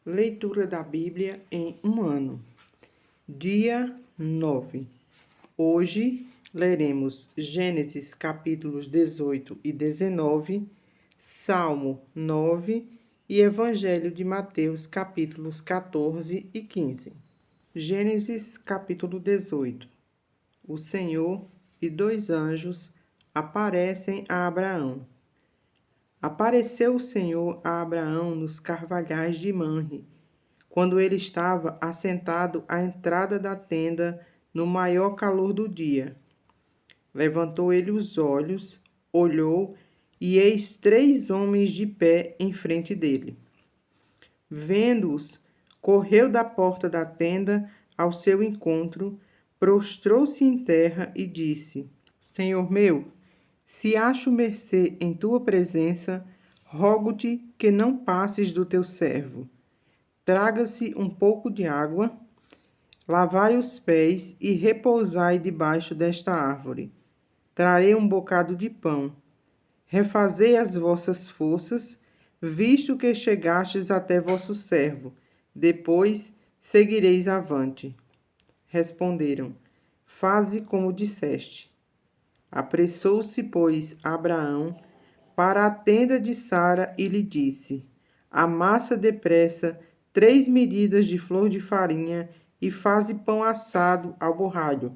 Leitura da Bíblia em um ano. Dia 9. Hoje leremos Gênesis capítulos 18 e 19, Salmo 9 e Evangelho de Mateus capítulos 14 e 15. Gênesis capítulo 18. O Senhor e dois anjos aparecem a Abraão. Apareceu o Senhor a Abraão nos carvalhais de Manre, quando ele estava assentado à entrada da tenda no maior calor do dia. Levantou ele os olhos, olhou, e eis 3 homens de pé em frente dele. Vendo-os, correu da porta da tenda ao seu encontro, prostrou-se em terra e disse: Senhor meu, se acho mercê em tua presença, rogo-te que não passes do teu servo. Traga-se um pouco de água, lavai os pés e repousai debaixo desta árvore. Trarei um bocado de pão. Refazei as vossas forças, visto que chegastes até vosso servo. Depois seguireis avante. Responderam: Faze como disseste. Apressou-se, pois, Abraão para a tenda de Sara e lhe disse: Amassa depressa 3 medidas de flor de farinha e faze pão assado ao borralho.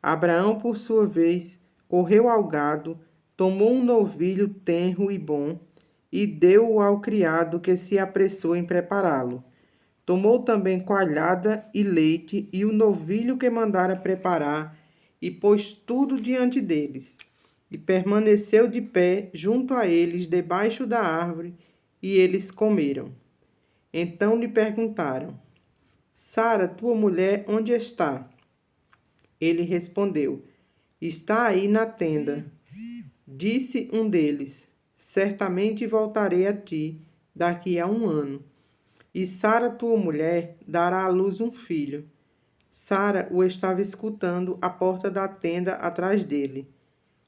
Abraão, por sua vez, correu ao gado, tomou um novilho tenro e bom e deu-o ao criado que se apressou em prepará-lo. Tomou também coalhada e leite e o novilho que mandara preparar e pôs tudo diante deles. E permaneceu de pé junto a eles debaixo da árvore, e eles comeram. Então lhe perguntaram: Sara, tua mulher, onde está? Ele respondeu: Está aí na tenda. Disse um deles: Certamente voltarei a ti daqui a 1 ano. E Sara, tua mulher, dará à luz um filho. Sara o estava escutando à porta da tenda atrás dele.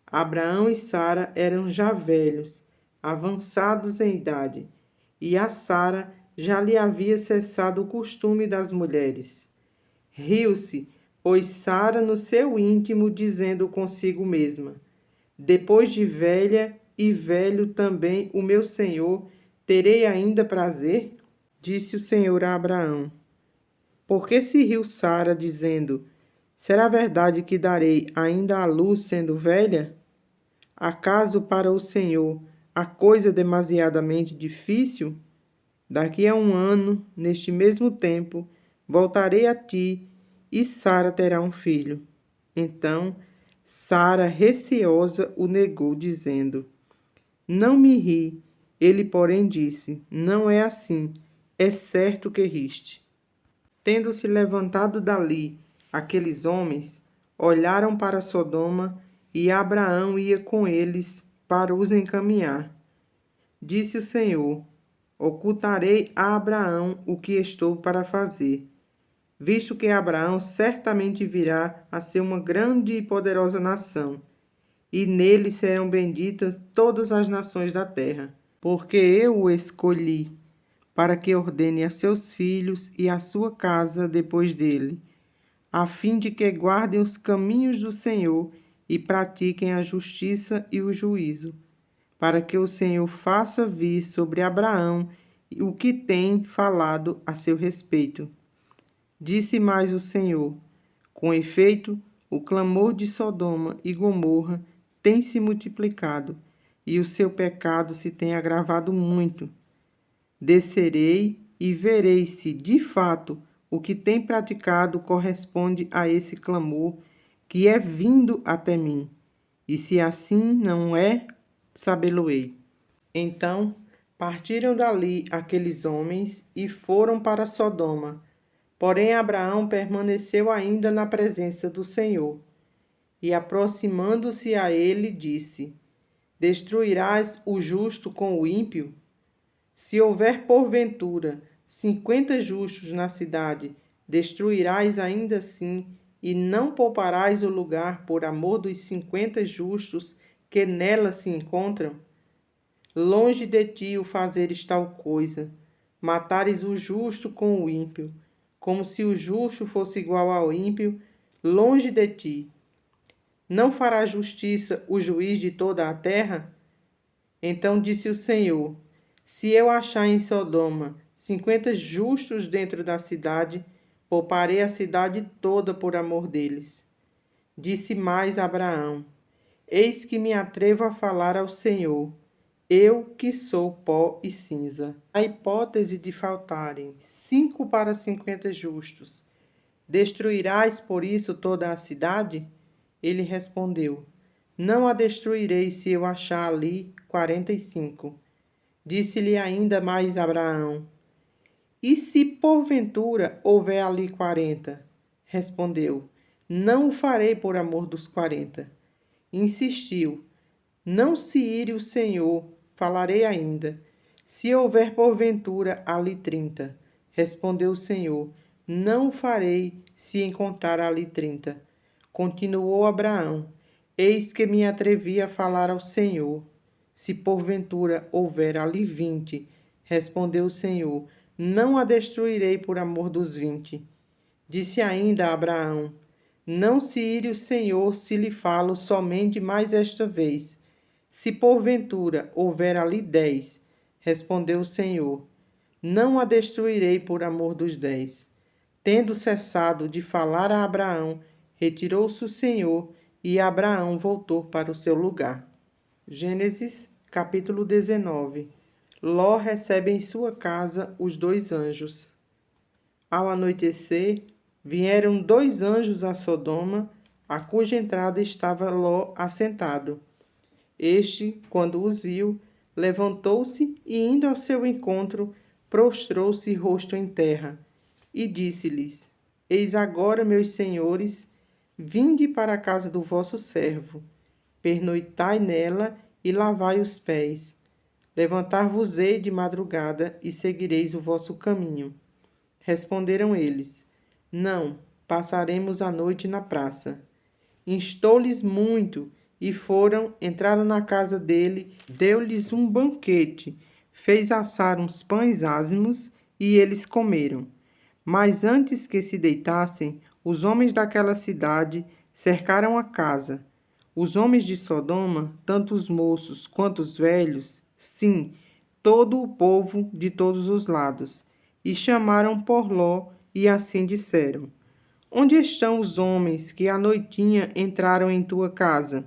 Abraão e Sara eram já velhos, avançados em idade, e a Sara já lhe havia cessado o costume das mulheres. Riu-se, pois Sara no seu íntimo, dizendo consigo mesma: Depois de velha e velho também o meu senhor, terei ainda prazer? Disse o Senhor a Abraão: Por que se riu Sara, dizendo: Será verdade que darei ainda à luz sendo velha? Acaso para o Senhor a coisa demasiadamente difícil? Daqui a 1 ano, neste mesmo tempo, voltarei a ti e Sara terá um filho. Então Sara, receosa, o negou, dizendo: Não me ri. Ele, porém, disse: Não é assim. É certo que riste. Tendo-se levantado dali aqueles homens, olharam para Sodoma, e Abraão ia com eles para os encaminhar. Disse o Senhor: Ocultarei a Abraão o que estou para fazer, visto que Abraão certamente virá a ser uma grande e poderosa nação, e nele serão benditas todas as nações da terra, porque eu o escolhi para que ordene a seus filhos e a sua casa depois dele, a fim de que guardem os caminhos do Senhor e pratiquem a justiça e o juízo, para que o Senhor faça vir sobre Abraão o que tem falado a seu respeito. Disse mais o Senhor: Com efeito, o clamor de Sodoma e Gomorra tem se multiplicado, e o seu pecado se tem agravado muito. Descerei e verei se, de fato, o que tem praticado corresponde a esse clamor que é vindo até mim. E se assim não é, sabê-lo-ei. Então partiram dali aqueles homens e foram para Sodoma. Porém Abraão permaneceu ainda na presença do Senhor. E aproximando-se a ele, disse: Destruirás o justo com o ímpio? Se houver porventura 50 justos na cidade, destruirás ainda assim, e não pouparás o lugar por amor dos 50 justos que nela se encontram? Longe de ti o fazeres tal coisa, matares o justo com o ímpio, como se o justo fosse igual ao ímpio, longe de ti. Não fará justiça o juiz de toda a terra? Então disse o Senhor: se eu achar em Sodoma 50 justos dentro da cidade, pouparei a cidade toda por amor deles. Disse mais Abraão: eis que me atrevo a falar ao Senhor, eu que sou pó e cinza. A hipótese de faltarem 5 para 50 justos, destruirás por isso toda a cidade? Ele respondeu: não a destruirei se eu achar ali 45. Disse-lhe ainda mais Abraão: e se porventura houver ali 40? Respondeu: não o farei por amor dos 40. Insistiu: não se ire o Senhor, falarei ainda. Se houver porventura ali 30, respondeu o Senhor: não o farei se encontrar ali 30. Continuou Abraão: eis que me atrevi a falar ao Senhor. Se porventura houver ali 20, respondeu o Senhor: não a destruirei por amor dos 20. Disse ainda Abraão: não se ire o Senhor se lhe falo somente mais esta vez. Se porventura houver ali 10, respondeu o Senhor: não a destruirei por amor dos 10. Tendo cessado de falar a Abraão, retirou-se o Senhor e Abraão voltou para o seu lugar. Gênesis, capítulo 19. Ló recebe em sua casa os 2 anjos. Ao anoitecer, vieram 2 anjos a Sodoma, a cuja entrada estava Ló assentado. Este, quando os viu, levantou-se e, indo ao seu encontro, prostrou-se rosto em terra, e disse-lhes: eis agora, meus senhores, vinde para a casa do vosso servo, pernoitai nela e lavai os pés. Levantar-vos-ei de madrugada e seguireis o vosso caminho. Responderam eles: não, passaremos a noite na praça. Instou-lhes muito e entraram na casa dele, deu-lhes um banquete, fez assar uns pães ázimos e eles comeram. Mas antes que se deitassem, os homens daquela cidade cercaram a casa. Os homens de Sodoma, tanto os moços quanto os velhos, sim, todo o povo de todos os lados, e chamaram por Ló e assim disseram: onde estão os homens que à noitinha entraram em tua casa?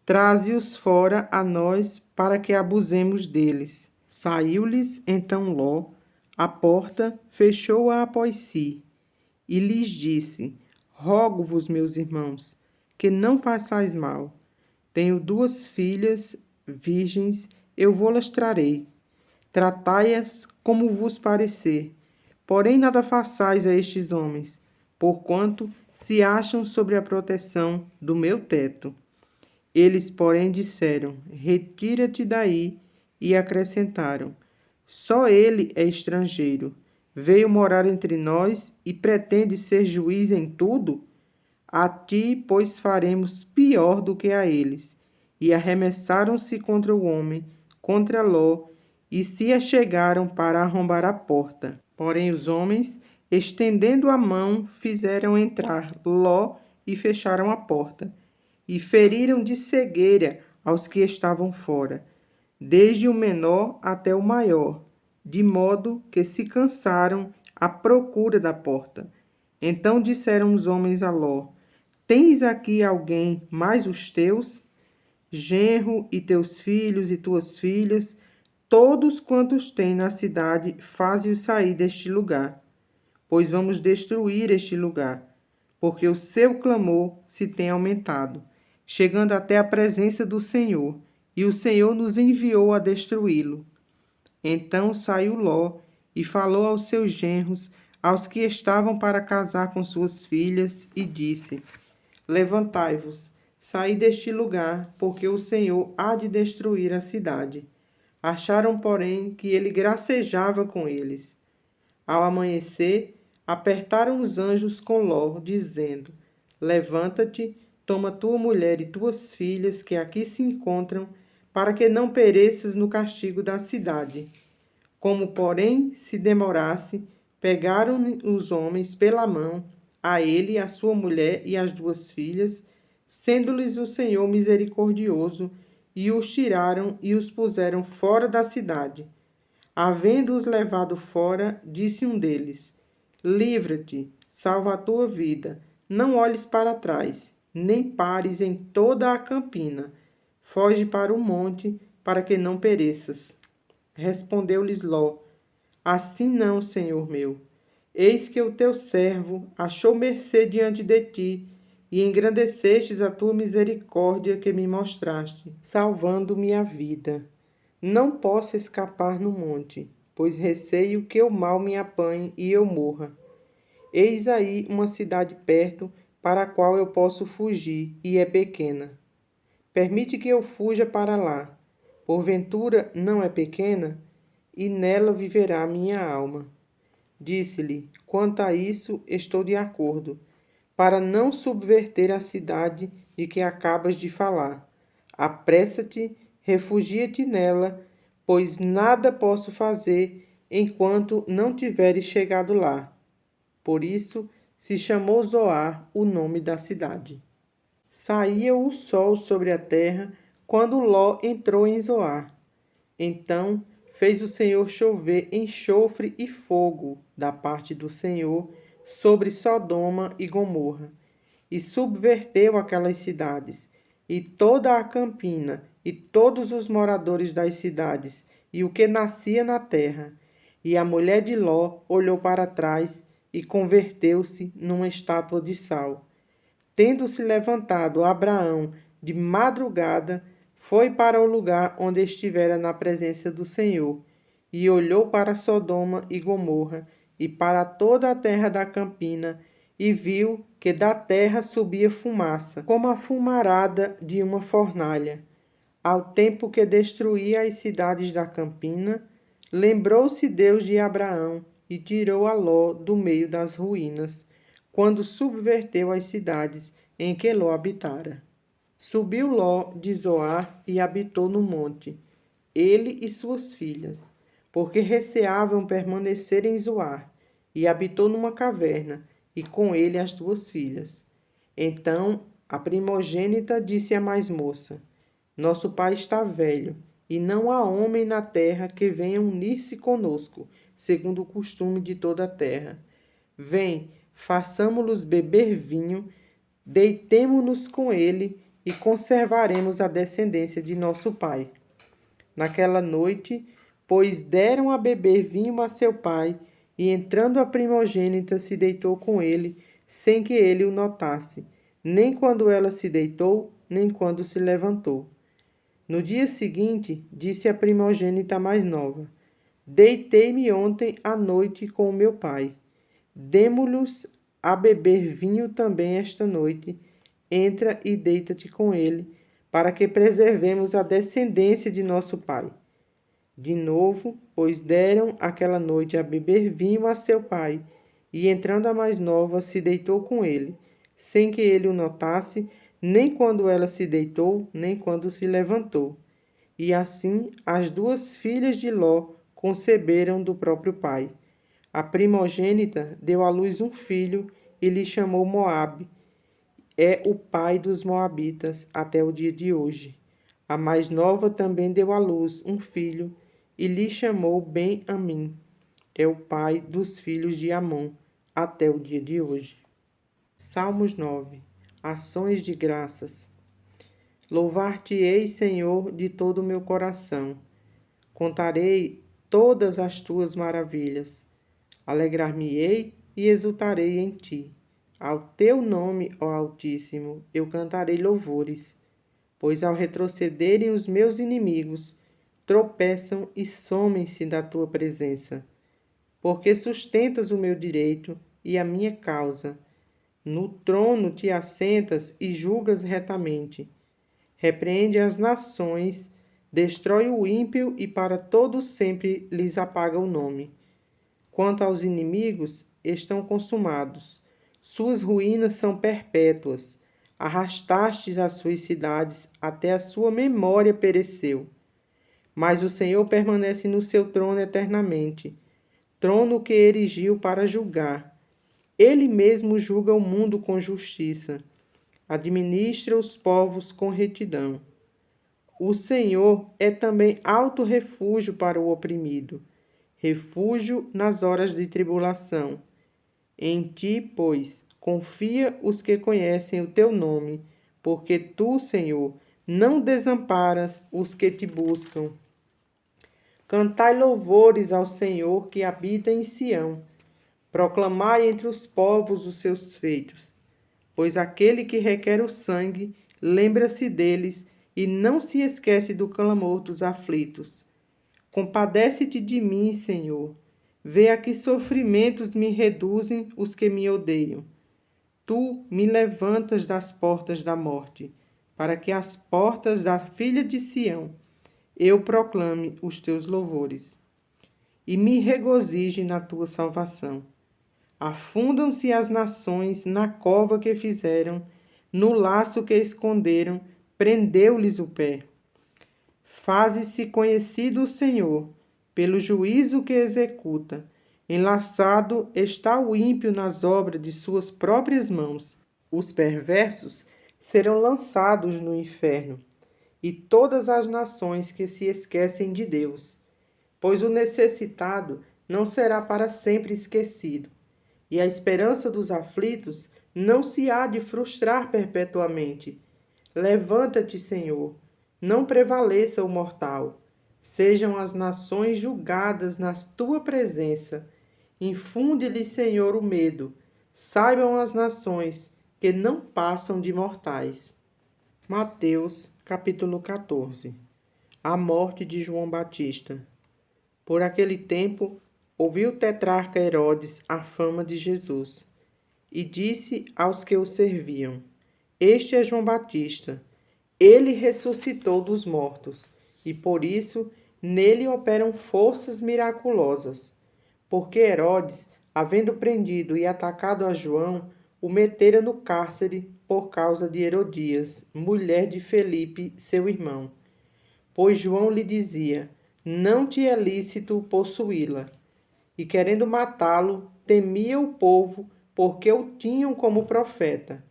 Traze-os fora a nós para que abusemos deles. Saiu-lhes então Ló, a porta fechou-a após si, e lhes disse: rogo-vos, meus irmãos, que não façais mal. Tenho 2 filhas virgens, eu vô-las trarei. Tratai-as como vos parecer. Porém nada façais a estes homens, porquanto se acham sobre a proteção do meu teto. Eles, porém, disseram: retira-te daí, e acrescentaram: só ele é estrangeiro. Veio morar entre nós e pretende ser juiz em tudo? A ti, pois, faremos pior do que a eles. E arremessaram-se contra o homem, contra Ló, e se achegaram para arrombar a porta. Porém os homens, estendendo a mão, fizeram entrar Ló e fecharam a porta. E feriram de cegueira aos que estavam fora, desde o menor até o maior, de modo que se cansaram à procura da porta. Então disseram os homens a Ló: tens aqui alguém mais os teus? Genro e teus filhos e tuas filhas, todos quantos têm na cidade, faze-os sair deste lugar, pois vamos destruir este lugar, porque o seu clamor se tem aumentado, chegando até a presença do Senhor, e o Senhor nos enviou a destruí-lo. Então saiu Ló e falou aos seus genros, aos que estavam para casar com suas filhas, e disse: levantai-vos, saí deste lugar, porque o Senhor há de destruir a cidade. Acharam, porém, que ele gracejava com eles. Ao amanhecer, apertaram os anjos com Ló, dizendo: levanta-te, toma tua mulher e tuas filhas que aqui se encontram, para que não pereças no castigo da cidade. Como, porém, se demorasse, pegaram os homens pela mão, a ele, a sua mulher e as 2 filhas, sendo-lhes o Senhor misericordioso, e os tiraram e os puseram fora da cidade. Havendo-os levado fora, disse um deles: Livra-te, salva a tua vida, não olhes para trás, nem pares em toda a campina. Foge para o monte, para que não pereças. Respondeu-lhes Ló: Assim não, senhor meu. Eis que o teu servo achou mercê diante de ti, e engrandecestes a tua misericórdia que me mostraste, salvando-me a vida. Não posso escapar no monte, pois receio que o mal me apanhe e eu morra. Eis aí uma cidade perto, para a qual eu posso fugir, e é pequena. Permite que eu fuja para lá. Porventura não é pequena? E nela viverá minha alma. Disse-lhe: Quanto a isso, estou de acordo, para não subverter a cidade de que acabas de falar. Apressa-te, refugia-te nela, pois nada posso fazer enquanto não tiveres chegado lá. Por isso se chamou Zoar o nome da cidade. Saía o sol sobre a terra quando Ló entrou em Zoar. Então fez o Senhor chover enxofre e fogo da parte do Senhor sobre Sodoma e Gomorra, e subverteu aquelas cidades, e toda a campina, e todos os moradores das cidades, e o que nascia na terra. E a mulher de Ló olhou para trás e converteu-se numa estátua de sal. Tendo-se levantado Abraão de madrugada, foi para o lugar onde estivera na presença do Senhor, e olhou para Sodoma e Gomorra, e para toda a terra da campina, e viu que da terra subia fumaça, como a fumarada de uma fornalha. Ao tempo que destruía as cidades da campina, lembrou-se Deus de Abraão e tirou a Ló do meio das ruínas, quando subverteu as cidades em que Ló habitara. Subiu Ló de Zoar e habitou no monte, ele e suas filhas, porque receavam permanecer em Zoar, e habitou numa caverna, e com ele as 2 filhas. Então a primogênita disse à mais moça: Nosso pai está velho, e não há homem na terra que venha unir-se conosco, segundo o costume de toda a terra. Vem, façamo-los beber vinho, deitemo-nos com ele e conservaremos a descendência de nosso pai. Naquela noite, pois deram a beber vinho a seu pai, e entrando a primogênita se deitou com ele, sem que ele o notasse, nem quando ela se deitou, nem quando se levantou. No dia seguinte, disse a primogênita mais nova: Deitei-me ontem à noite com o meu pai. Demo-lhes a beber vinho também esta noite. Entra e deita-te com ele, para que preservemos a descendência de nosso pai. De novo, pois deram aquela noite a beber vinho a seu pai, e entrando a mais nova, se deitou com ele, sem que ele o notasse, nem quando ela se deitou, nem quando se levantou. E assim as 2 filhas de Ló conceberam do próprio pai. A primogênita deu à luz um filho e lhe chamou Moabe. É o pai dos moabitas até o dia de hoje. A mais nova também deu à luz um filho e lhe chamou Ben-amim. É o pai dos filhos de Amon até o dia de hoje. Salmos 9. Ações de graças. Louvar-te-ei, Senhor, de todo o meu coração. Contarei todas as tuas maravilhas. Alegrar-me-ei e exultarei em ti. Ao teu nome, ó Altíssimo, eu cantarei louvores, pois ao retrocederem os meus inimigos, tropeçam e somem-se da tua presença. Porque sustentas o meu direito e a minha causa. No trono te assentas e julgas retamente. Repreende as nações, destrói o ímpio e para todo sempre lhes apaga o nome. Quanto aos inimigos, estão consumados. Suas ruínas são perpétuas. Arrastastes as suas cidades, até a sua memória pereceu. Mas o Senhor permanece no seu trono eternamente, trono que erigiu para julgar. Ele mesmo julga o mundo com justiça, administra os povos com retidão. O Senhor é também alto refúgio para o oprimido, refúgio nas horas de tribulação. Em ti, pois, confia os que conhecem o teu nome, porque tu, Senhor, não desamparas os que te buscam. Cantai louvores ao Senhor que habita em Sião. Proclamai entre os povos os seus feitos. Pois aquele que requer o sangue, lembra-se deles e não se esquece do clamor dos aflitos. Compadece-te de mim, Senhor. Vê a que sofrimentos me reduzem os que me odeiam. Tu me levantas das portas da morte, para que as portas da filha de Sião eu proclame os teus louvores e me regozije na tua salvação. Afundam-se as nações na cova que fizeram, no laço que esconderam, prendeu-lhes o pé. Faze-se conhecido o Senhor, pelo juízo que executa. Enlaçado está o ímpio nas obras de suas próprias mãos. Os perversos serão lançados no inferno, e todas as nações que se esquecem de Deus. Pois o necessitado não será para sempre esquecido, e a esperança dos aflitos não se há de frustrar perpetuamente. Levanta-te, Senhor, não prevaleça o mortal. Sejam as nações julgadas na tua presença. Infunde-lhes, Senhor, o medo. Saibam as nações que não passam de mortais. Mateus, capítulo 14. A morte de João Batista. Por aquele tempo, ouviu o tetrarca Herodes a fama de Jesus, e disse aos que o serviam: Este é João Batista. Ele ressuscitou dos mortos, e por isso nele operam forças miraculosas. Porque Herodes, havendo prendido e atacado a João, o metera no cárcere por causa de Herodias, mulher de Felipe, seu irmão. Pois João lhe dizia: Não te é lícito possuí-la. E querendo matá-lo, temia o povo, porque o tinham como profeta.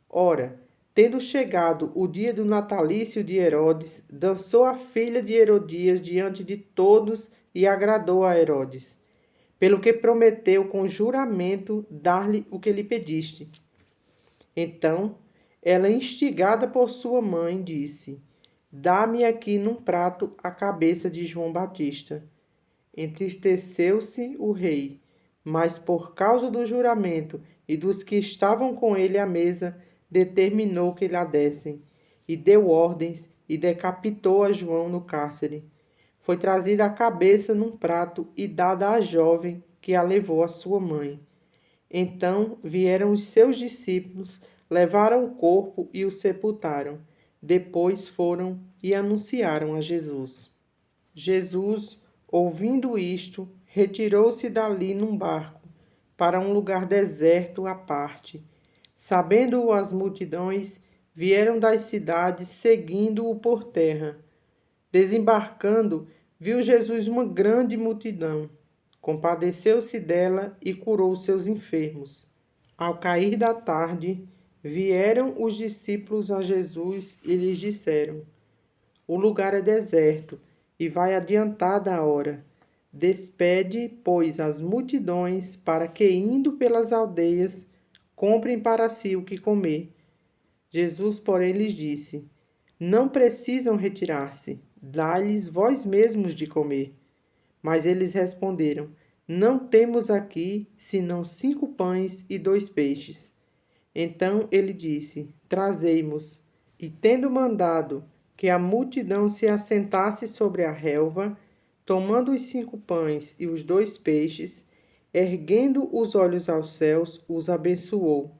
Ora, tendo chegado o dia do natalício de Herodes, dançou a filha de Herodias diante de todos e agradou a Herodes, pelo que prometeu com juramento dar-lhe o que lhe pediste. Então, ela, instigada por sua mãe, disse: Dá-me aqui num prato a cabeça de João Batista. Entristeceu-se o rei, mas por causa do juramento e dos que estavam com ele à mesa, determinou que lhe a dessem, e deu ordens e decapitou a João no cárcere. Foi trazida a cabeça num prato e dada à jovem, que a levou à sua mãe. Então vieram os seus discípulos, levaram o corpo e o sepultaram. Depois foram e anunciaram a Jesus. Jesus, ouvindo isto, retirou-se dali num barco, para um lugar deserto à parte. Sabendo-o as multidões, vieram das cidades seguindo-o por terra. Desembarcando, viu Jesus uma grande multidão. Compadeceu-se dela e curou seus enfermos. Ao cair da tarde, vieram os discípulos a Jesus e lhes disseram: O lugar é deserto e vai adiantada a hora. Despede, pois, as multidões para que, indo pelas aldeias, comprem para si o que comer. Jesus, porém, lhes disse: Não precisam retirar-se, dai-lhes vós mesmos de comer. Mas eles responderam: Não temos aqui senão 5 pães e 2 peixes. Então ele disse: Trazei-mos. E tendo mandado que a multidão se assentasse sobre a relva, tomando os 5 pães e os 2 peixes, erguendo os olhos aos céus, os abençoou.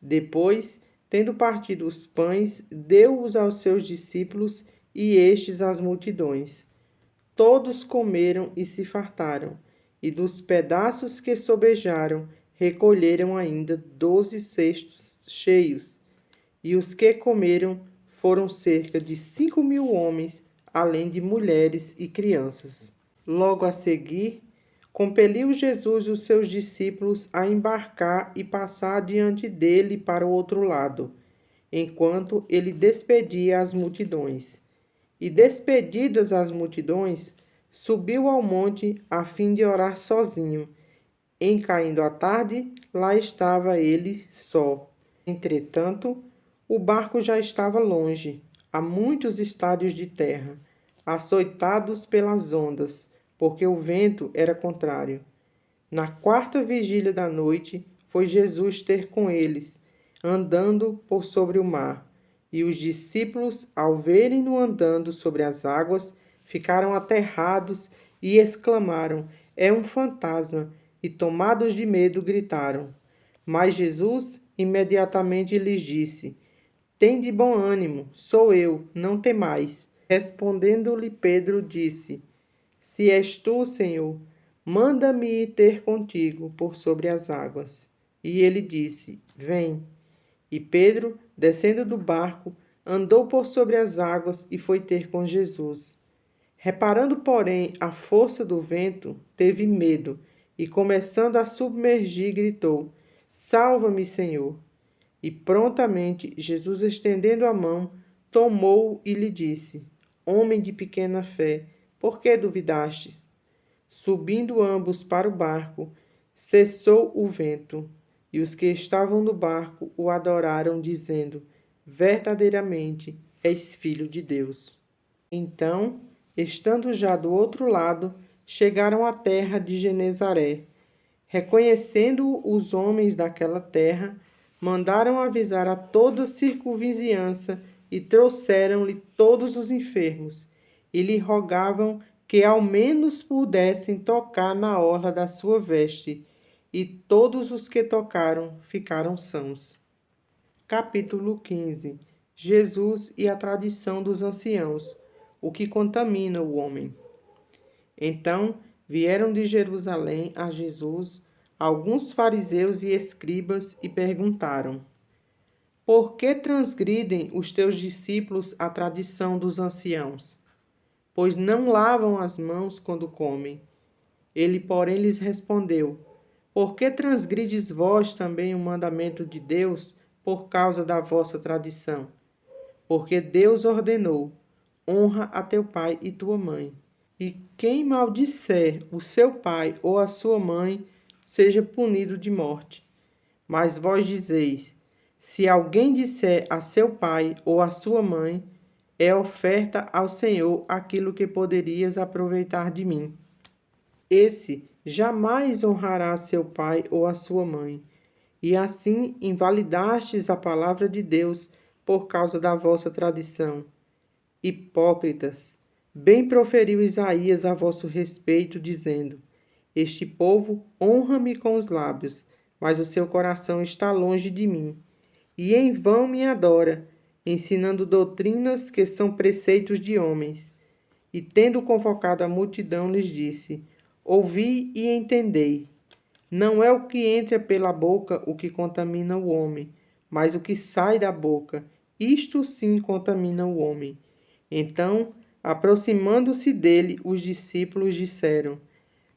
Depois, tendo partido os pães, deu-os aos seus discípulos e estes às multidões. Todos comeram e se fartaram, e dos pedaços que sobejaram, recolheram ainda 12 cestos cheios. E os que comeram foram cerca de 5.000 homens, além de mulheres e crianças. Logo a seguir, compeliu Jesus os seus discípulos a embarcar e passar diante dele para o outro lado, enquanto ele despedia as multidões. E despedidas as multidões, subiu ao monte a fim de orar sozinho. Em caindo a tarde, lá estava ele só. Entretanto, o barco já estava longe, a muitos estádios de terra, açoitados pelas ondas, porque o vento era contrário. Na quarta vigília da noite, foi Jesus ter com eles, andando por sobre o mar. E os discípulos, ao verem-no andando sobre as águas, ficaram aterrados e exclamaram: É um fantasma! E tomados de medo, gritaram. Mas Jesus imediatamente lhes disse: Tende bom ânimo, sou eu, não temais. Respondendo-lhe Pedro, disse: Se és tu, Senhor, manda-me ir ter contigo por sobre as águas. E ele disse: Vem. E Pedro, descendo do barco, andou por sobre as águas e foi ter com Jesus. Reparando, porém, a força do vento, teve medo e, começando a submergir, gritou: Salva-me, Senhor! E prontamente Jesus, estendendo a mão, tomou-o e lhe disse: Homem de pequena fé, por que duvidastes? Subindo ambos para o barco, cessou o vento, e os que estavam no barco o adoraram, dizendo: Verdadeiramente és filho de Deus. Então, estando já do outro lado, chegaram à terra de Genezaré. Reconhecendo os homens daquela terra, mandaram avisar a toda a circunvizinhança e trouxeram-lhe todos os enfermos, e lhe rogavam que ao menos pudessem tocar na orla da sua veste, e todos os que tocaram ficaram sãos. Capítulo 15. Jesus e a tradição dos anciãos, o que contamina o homem. Então vieram de Jerusalém a Jesus alguns fariseus e escribas e perguntaram: Por que transgridem os teus discípulos a tradição dos anciãos? Pois não lavam as mãos quando comem. Ele, porém, lhes respondeu: Por que transgrides vós também o mandamento de Deus por causa da vossa tradição? Porque Deus ordenou: honra a teu pai e tua mãe. E quem maldisser o seu pai ou a sua mãe, seja punido de morte. Mas vós dizeis: se alguém disser a seu pai ou a sua mãe, é oferta ao Senhor aquilo que poderias aproveitar de mim. Esse jamais honrará seu pai ou a sua mãe. E assim invalidastes a palavra de Deus por causa da vossa tradição. Hipócritas, bem proferiu Isaías a vosso respeito, dizendo: Este povo honra-me com os lábios, mas o seu coração está longe de mim. E em vão me adora, ensinando doutrinas que são preceitos de homens. E tendo convocado a multidão, lhes disse: Ouvi e entendei. Não é o que entra pela boca o que contamina o homem, mas o que sai da boca. Isto sim contamina o homem. Então, aproximando-se dele, os discípulos disseram: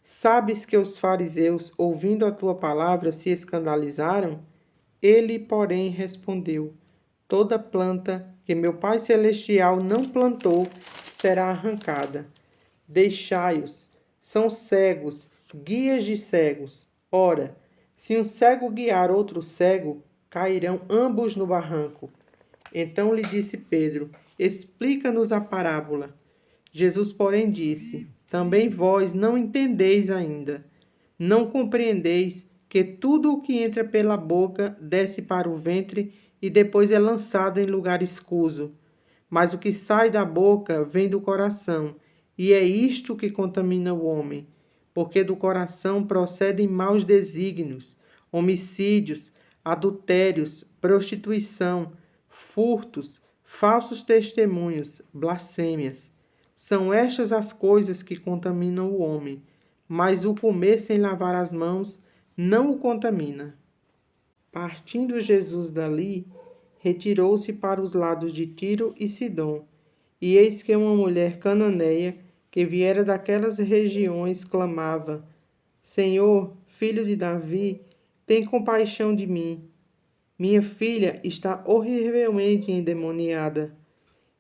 Sabes que os fariseus, ouvindo a tua palavra, se escandalizaram? Ele, porém, respondeu: Toda planta que meu Pai Celestial não plantou será arrancada. Deixai-os, são cegos, guias de cegos. Ora, se um cego guiar outro cego, cairão ambos no barranco. Então lhe disse Pedro: Explica-nos a parábola. Jesus, porém, disse: Também vós não entendeis ainda. Não compreendeis que tudo o que entra pela boca desce para o ventre e depois é lançado em lugar escuso. Mas o que sai da boca vem do coração, e é isto que contamina o homem, porque do coração procedem maus desígnios, homicídios, adultérios, prostituição, furtos, falsos testemunhos, blasfêmias. São estas as coisas que contaminam o homem, mas o comer sem lavar as mãos não o contamina. Partindo Jesus dali, retirou-se para os lados de Tiro e Sidom, E eis que uma mulher cananeia, que viera daquelas regiões, clamava: Senhor, filho de Davi, tem compaixão de mim. Minha filha está horrivelmente endemoniada.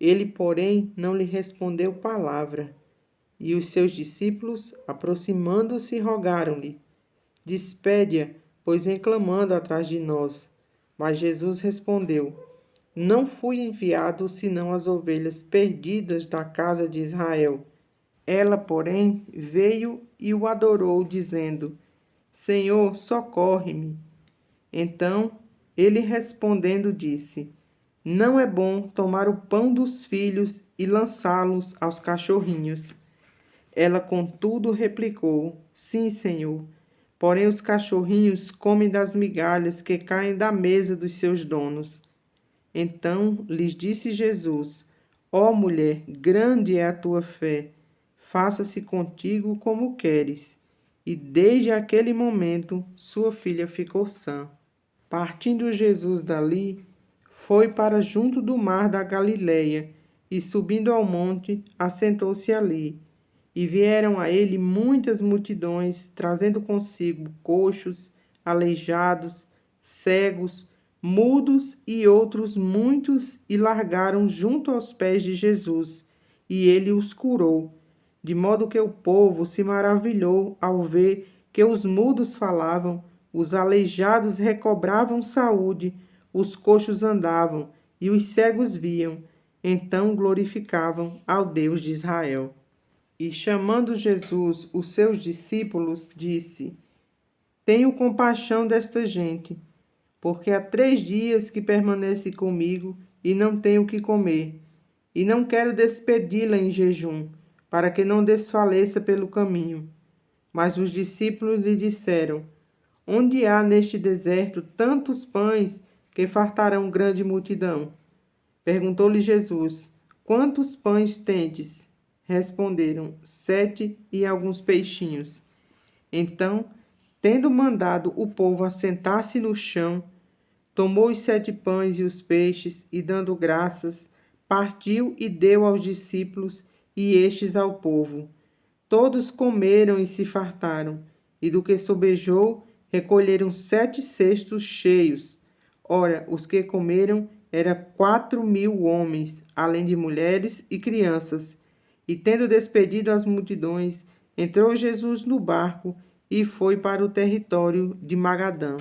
Ele, porém, não lhe respondeu palavra. E os seus discípulos, aproximando-se, rogaram-lhe: Despede-a, pois vem clamando atrás de nós. Mas Jesus respondeu: Não fui enviado senão as ovelhas perdidas da casa de Israel. Ela, porém, veio e o adorou, dizendo: Senhor, socorre-me. Então ele respondendo disse: Não é bom tomar o pão dos filhos e lançá-los aos cachorrinhos. Ela, contudo, replicou: Sim, Senhor. Porém, os cachorrinhos comem das migalhas que caem da mesa dos seus donos. Então lhes disse Jesus: Ó mulher, grande é a tua fé, faça-se contigo como queres. E desde aquele momento sua filha ficou sã. Partindo Jesus dali, foi para junto do mar da Galileia, e subindo ao monte, assentou-se ali. E vieram a ele muitas multidões, trazendo consigo coxos, aleijados, cegos, mudos e outros muitos, e largaram junto aos pés de Jesus, e ele os curou. De modo que o povo se maravilhou ao ver que os mudos falavam, os aleijados recobravam saúde, os coxos andavam e os cegos viam. Então glorificavam ao Deus de Israel. E chamando Jesus os seus discípulos, disse: Tenho compaixão desta gente, porque há 3 dias que permanece comigo e não tenho o que comer, e não quero despedi-la em jejum, para que não desfaleça pelo caminho. Mas os discípulos lhe disseram: Onde há neste deserto tantos pães que fartarão grande multidão? Perguntou-lhe Jesus: Quantos pães tendes? Responderam: 7 e alguns peixinhos. Então, tendo mandado o povo assentar-se no chão, tomou os 7 pães e os peixes, e dando graças, partiu e deu aos discípulos, e estes ao povo. Todos comeram e se fartaram, e do que sobejou, recolheram 7 cestos cheios. Ora, os que comeram eram 4.000 homens, além de mulheres e crianças. E tendo despedido as multidões, entrou Jesus no barco e foi para o território de Magadã.